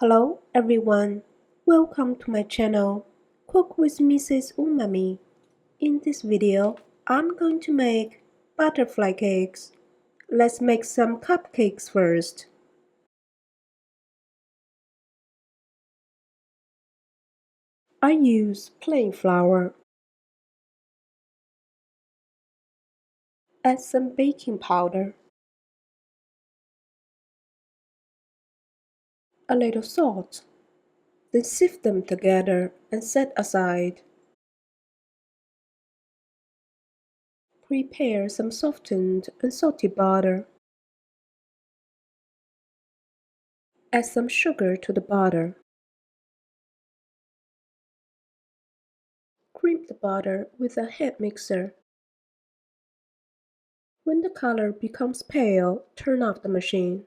Hello everyone, welcome to my channel, Cook with Mrs. Umami. In this video, I'm going to make butterfly cakes. Let's make some cupcakes first. I use plain flour. Add some baking powder, a little salt, then sift them together and set aside. Prepare some softened unsalted butter. Add some sugar to the butter. Cream the butter with a hand mixer. When the color becomes pale, turn off the machine.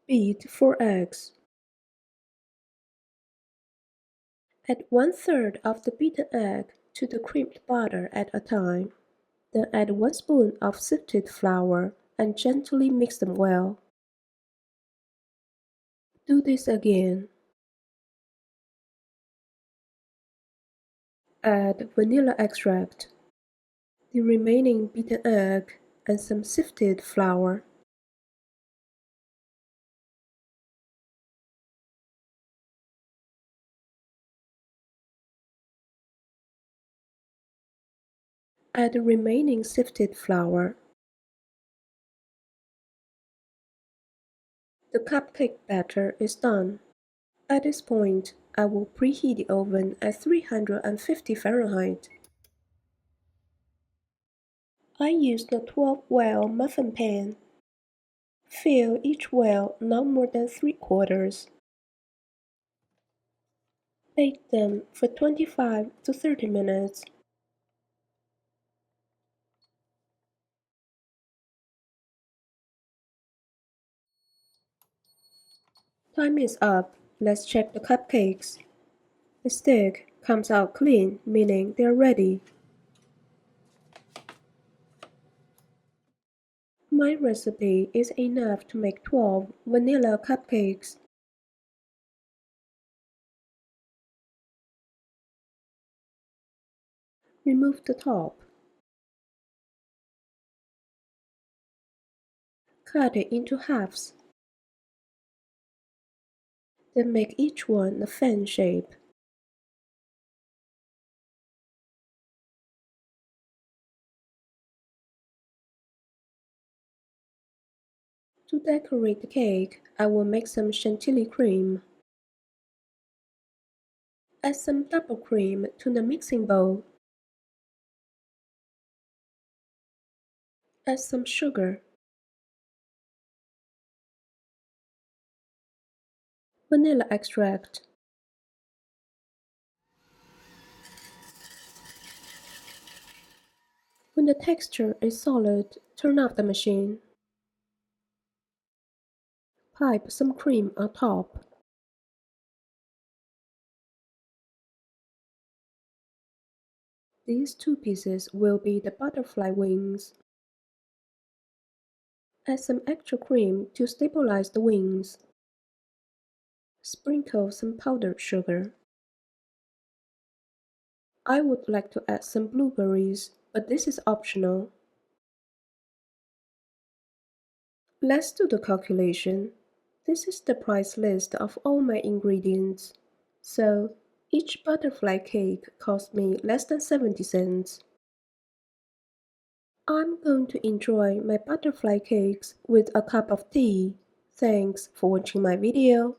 Beat 4 eggs. Add 1/3 of the beaten egg to the creamed butter at a time. Then add 1 spoon of sifted flour and gently mix them well. Do this again. Add vanilla extract, the remaining beaten egg, and some sifted flour. Add the remaining sifted flour. The cupcake batter is done. At this point, I will preheat the oven at 350 Fahrenheit. I used a 12-well muffin pan. Fill each well no more than 3/4. Bake them for 25 to 30 minutes. Time is up. Let's check the cupcakes. The stick comes out clean, meaning they're ready. My recipe is enough to make 12 vanilla cupcakes. Remove the top. Cut it into halves. Then make each one a fan shape. To decorate the cake, I will make some chantilly cream. Add some double cream to the mixing bowl. Add some sugar. Vanilla extract. When the texture is solid, turn off the machine. Pipe some cream on top. These 2 pieces will be the butterfly wings. Add some extra cream to stabilize the wings. Sprinkle some powdered sugar. I would like to add some blueberries, but this is optional. Let's do the calculation. This is the price list of all my ingredients. So, each butterfly cake cost me less than 70 cents. I'm going to enjoy my butterfly cakes with a cup of tea. Thanks for watching my video.